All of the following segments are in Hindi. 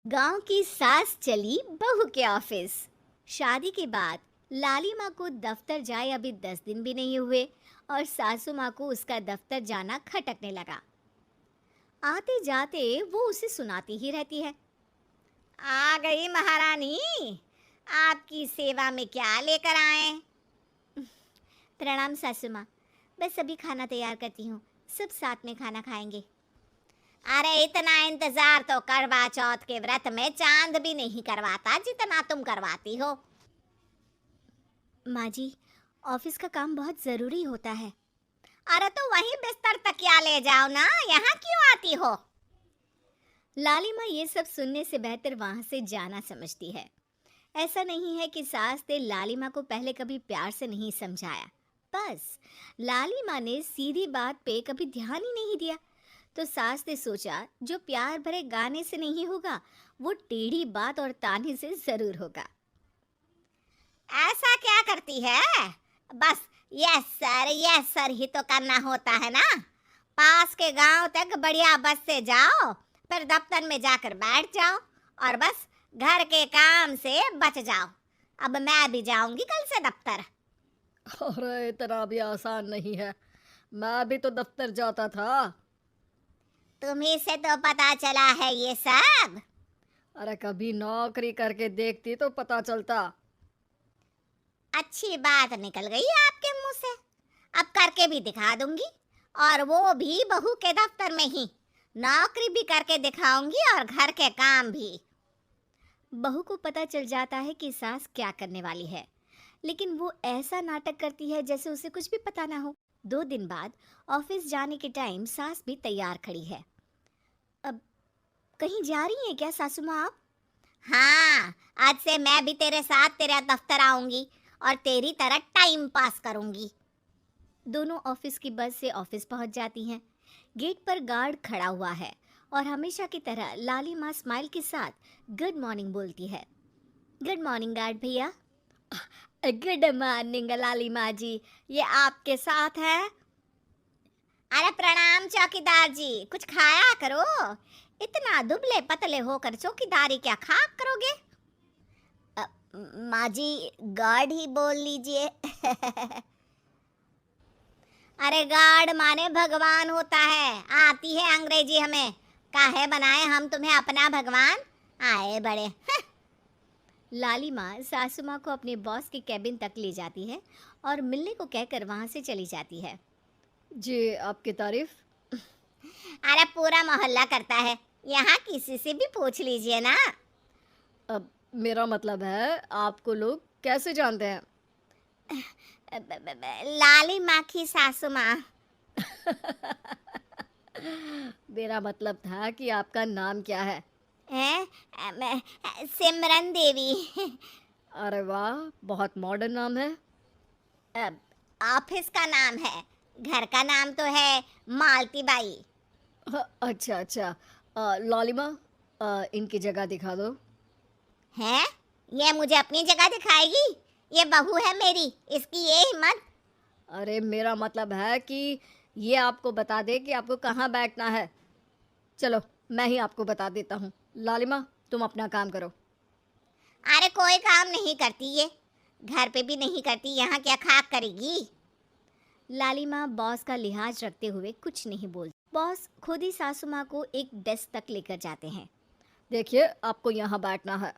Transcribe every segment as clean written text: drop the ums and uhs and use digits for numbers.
गांव की सास चली बहू के ऑफिस। शादी के बाद लाली माँ को दफ्तर जाए अभी 10 दिन भी नहीं हुए और सासू माँ को उसका दफ्तर जाना खटकने लगा। आते जाते वो उसे सुनाती ही रहती है। आ गई महारानी, आपकी सेवा में क्या लेकर आए? प्रणाम सासू माँ, बस अभी खाना तैयार करती हूँ, सब साथ में खाना खाएंगे। अरे इतना इंतजार तो करवा चौथ के व्रत में चांद भी नहीं करवाता जितना तुम करवाती हो। माँ जी, ऑफिस का काम बहुत जरूरी होता है। अरे तो वहीं बिस्तर तकिया ले जाओ ना, यहाँ क्यों आती हो? लाली माँ ये सब सुनने से बेहतर वहां से जाना समझती है। ऐसा नहीं है कि सास ने लाली माँ को पहले कभी प्यार से नहीं समझाया, बस लाली माँ ने सीधी बात पे कभी ध्यान ही नहीं दिया। तो सास ने सोचा जो प्यार भरे गाने से नहीं होगा वो टेढ़ी बात और ताने से जरूर होगा। ऐसा क्या करती है? बस यस सर ही तो करना होता है ना। पास के गांव तक बढ़िया बस से जाओ, फिर दफ्तर में जाकर बैठ जाओ और बस घर के काम से बच जाओ। अब मैं भी जाऊंगी कल से दफ्तर। अरे इतना भी आसान नहीं है। मैं भी तो दफ्तर जाता था। तुम्ही से तो पता चला है ये सब। अरे कभी नौकरी करके देखती तो पता चलता। अच्छी बात निकल गई आपके मुंह से। अब करके भी दिखा दूंगी, और वो भी बहू के दफ्तर में ही। नौकरी भी करके दिखाऊंगी और घर के काम भी। बहू को पता चल जाता है कि सास क्या करने वाली है, लेकिन वो ऐसा नाटक करती है जैसे उसे कुछ भी पता ना हो। 2 दिन बाद ऑफिस जाने के टाइम सास भी तैयार खड़ी है। अब कहीं जा रही हैं क्या सासू माँ आप? हाँ, आज से मैं भी तेरे साथ तेरा दफ्तर आऊंगी और तेरी तरह टाइम पास करूंगी। दोनों ऑफिस की बस से ऑफिस पहुंच जाती हैं। गेट पर गार्ड खड़ा हुआ है और हमेशा की तरह लाली माँ स्माइल के साथ गुड मॉर्निंग बोलती है। गुड मॉर्निंग गार्ड भैया। गुड मॉर्निंग लाली माँ जी, ये आपके साथ है। अरे प्रणाम चौकीदार जी, कुछ खाया करो। इतना दुबले पतले होकर चौकीदारी क्या खाक करोगे? माँ जी, गार्ड ही बोल लीजिए। अरे गार्ड माने भगवान होता है, आती है अंग्रेजी हमें। काहे बनाए हम तुम्हें अपना भगवान, आए बड़े। लाली माँ सासू माँ को अपने बॉस के कैबिन तक ले जाती है और मिलने को कहकर वहाँ से चली जाती है। जी, आपकी तारीफ। अरे पूरा मोहल्ला करता है, यहाँ किसी से भी पूछ लीजिए ना। अब मेरा मतलब है आपको लोग कैसे जानते हैं? लाली माँ की सासू माँ। मेरा मतलब था कि आपका नाम क्या है? है सिमरन देवी। अरे वाह, बहुत मॉडर्न नाम है। अब ऑफिस का नाम है, घर का नाम तो है मालती बाई। अच्छा अच्छा। लॉलिमा, इनकी जगह दिखा दो। है, ये मुझे अपनी जगह दिखाएगी? ये बहू है मेरी, इसकी ये हिम्मत। अरे मेरा मतलब है कि ये आपको बता दे कि आपको कहाँ बैठना है। चलो, मैं ही आपको बता देता हूँ। लालिमा, तुम अपना काम करो। अरे कोई काम नहीं करती ये, घर पे भी नहीं करती, यहाँ क्या खाक करेगी? लाली माँ बॉस का लिहाज रखते हुए कुछ नहीं बोलती। बॉस खुद ही सासू माँ को एक डेस्क तक लेकर जाते हैं। देखिए, आपको यहाँ बैठना है।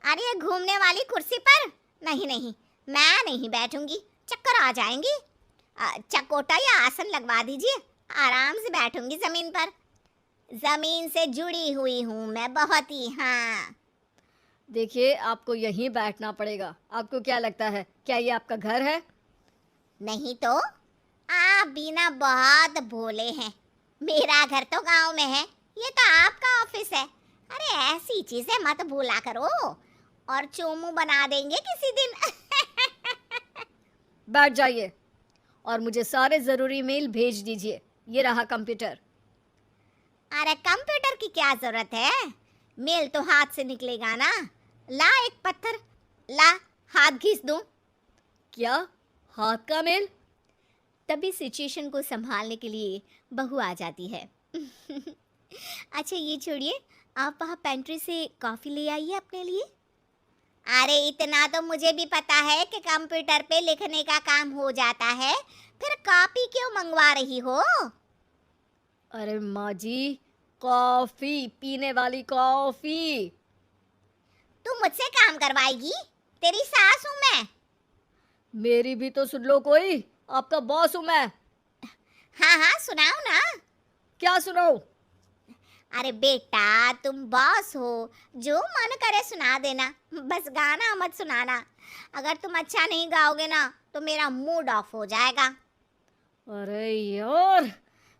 अरे ये घूमने वाली कुर्सी पर? नहीं नहीं, मैं नहीं बैठूंगी, चक्कर आ जाएंगी। चकोटा या आसन लगवा दीजिए, आराम से बैठूंगी जमीन पर। जमीन से जुड़ी हुई हूँ मैं बहुत ही। हाँ। देखिए, आपको यहीं बैठना पड़ेगा। आपको क्या लगता है, क्या ये आपका घर है? नहीं तो, आप भी ना बहुत भोले हैं। मेरा घर तो गांव में है, ये तो आपका ऑफिस है। अरे ऐसी चीजें मत भूला करो, और चोमू बना देंगे किसी दिन। बैठ जाइए और मुझे सारे ज़रूरी मेल भेज दीजिए। ये रहा कंप्यूटर। अरे कंप्यूटर की क्या जरूरत है, मेल तो हाथ से निकलेगा ना। ला एक पत्थर, ला हाथ घिस दूं। क्या? हाथ का मेल? तभी सिचुएशन को संभालने के लिए बहू आ जाती है। अच्छा ये छोड़िए, आप वहाँ पेंट्री से कॉफ़ी ले आइए अपने लिए। अरे इतना तो मुझे भी पता है कि कंप्यूटर पे लिखने का काम हो जाता है, फिर कॉपी क्यों मंगवा रही हो? अरे माँ जी, कॉफी, पीने वाली कॉफी। तू मुझसे काम करवाएगी? तेरी सास हूँ मैं। मेरी भी तो सुन लो कोई, आपका बॉस हूँ मैं। हाँ हाँ सुनाओ ना। क्या सुनाऊं? अरे बेटा तुम बॉस हो, जो मन करे सुना देना, बस गाना मत सुनाना। अगर तुम अच्छा नहीं गाओगे ना तो मेरा मूड ऑफ हो जाएगा। अरे यार,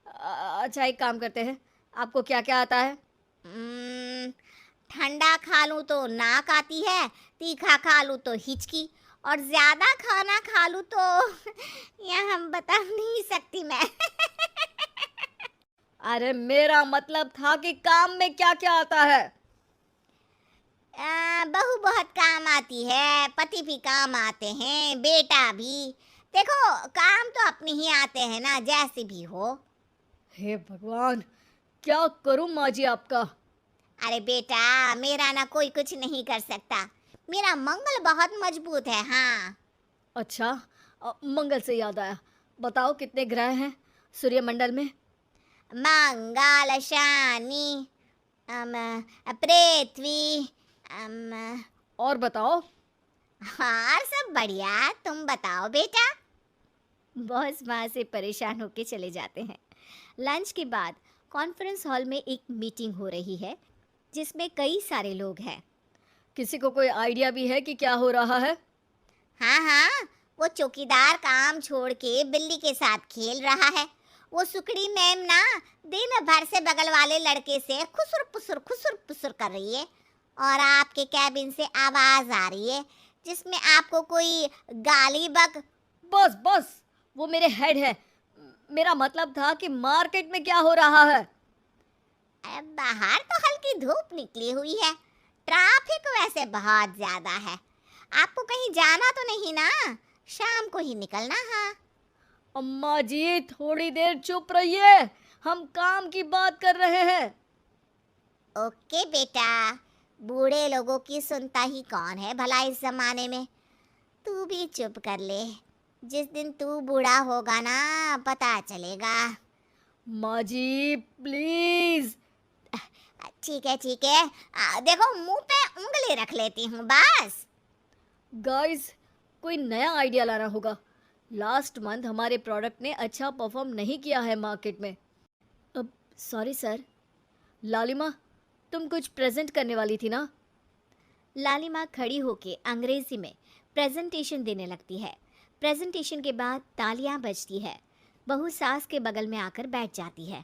अच्छा एक काम करते हैं, आपको क्या क्या आता है? हम्म, ठंडा खा लूँ तो नाक आती है, तीखा खा लूँ तो हिचकी, और ज्यादा खाना खा लूँ तो यह हम बता नहीं सकती मैं। अरे मेरा मतलब था कि काम में क्या क्या आता है। बहू बहुत काम आती है, पति भी काम आते हैं, बेटा भी। देखो काम तो अपने ही आते हैं ना, जैसे भी हो। हे भगवान, क्या करूं माँ जी आपका। अरे बेटा मेरा ना कोई कुछ नहीं कर सकता, मेरा मंगल बहुत मजबूत है। हाँ अच्छा, मंगल से याद आया, बताओ कितने ग्रह हैं सूर्यमंडल में? मंगल शनि अम, पृथ्वी और बताओ। हाँ सब बढ़िया, तुम बताओ बेटा। बॉस वहाँ से परेशान होके चले जाते हैं। लंच के बाद कॉन्फ्रेंस हॉल में एक मीटिंग हो रही है जिसमें कई सारे लोग हैं। किसी को कोई आइडिया भी है कि क्या हो रहा है? हाँ हाँ, वो चौकीदार काम छोड़ के बिल्ली के साथ खेल रहा है। वो सुकड़ी मैम ना दिन भर से बगल वाले लड़के से खुसुर पुसुर कर रही है, और आपके कैबिन से आवाज आ रही है जिसमें आपको कोई गाली बक। बस बस, वो मेरे हेड है। मेरा मतलब था कि मार्केट में क्या हो रहा है। बाहर तो हल्की धूप निकली हुई है, ट्रैफिक वैसे बहुत ज्यादा है। आपको कहीं जाना तो नहीं ना? शाम को ही निकलना। हाँ अम्मा जी थोड़ी देर चुप रहिए, हम काम की बात कर रहे हैं। ओके बेटा, बूढ़े लोगों की सुनता ही कौन है भला इस जमाने में। तू भी चुप कर ले, जिस दिन तू बूढ़ा होगा ना पता चलेगा। माँ जी प्लीज। ठीक है, देखो मुंह पे उंगली रख लेती हूँ बस। गाइस, कोई नया आइडिया लाना होगा। लास्ट मंथ हमारे प्रोडक्ट ने अच्छा परफॉर्म नहीं किया है मार्केट में। अब सॉरी सर। लालिमा, तुम कुछ प्रेजेंट करने वाली थी ना? लालिमा खड़ी होके अंग्रेजी में प्रेजेंटेशन देने लगती है। प्रेजेंटेशन के बाद तालियां बजती है। बहू सास के बगल में आकर बैठ जाती है।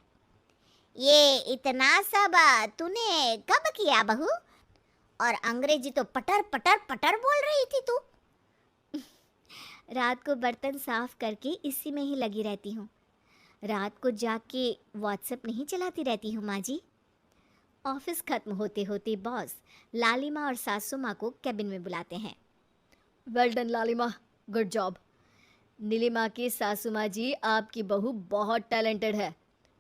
ये इतना सब तूने कब किया बहू? और अंग्रेजी तो पटर पटर पटर बोल रही थी तू। रात को बर्तन साफ करके इसी में ही लगी रहती हूँ। रात को जाग के व्हाट्सएप नहीं चलाती रहती हूँ माँ जी। ऑफिस खत्म होते होते बॉस लालिमा और सासू माँ को कैबिन में बुलाते हैं। वेल डन लालिमा, गुड जॉब। नीलिमा की सासू माँ जी, आपकी बहू बहुत टैलेंटेड है,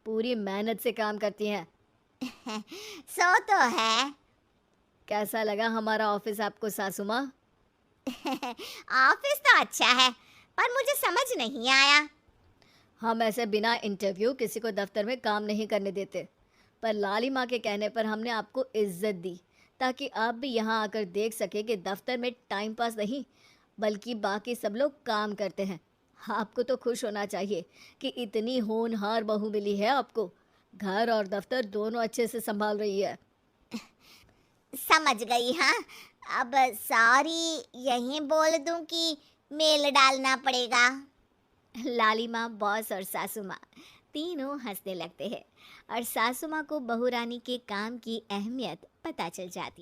पूरी मेहनत से काम करती हैं। सो तो है। कैसा लगा हमारा ऑफिस आपको सासू माँ? ऑफिस तो अच्छा है, पर मुझे समझ नहीं आया। हम ऐसे बिना इंटरव्यू किसी को दफ्तर में काम नहीं करने देते, पर लालिमा के कहने पर हमने आपको इज्जत दी ताकि आप भी यहाँ आकर देख सके कि दफ्तर में टाइम पास नहीं बल्कि बाकी सब लोग काम करते हैं। आपको तो खुश होना चाहिए कि इतनी होनहार बहू मिली है आपको, घर और दफ्तर दोनों अच्छे से संभाल रही है। समझ गई। हाँ अब सॉरी यहीं बोल दूं कि मेल डालना पड़ेगा? लालिमा, बॉस और सासू माँ तीनों हंसने लगते हैं और सासू माँ को बहू रानी के काम की अहमियत पता चल जाती।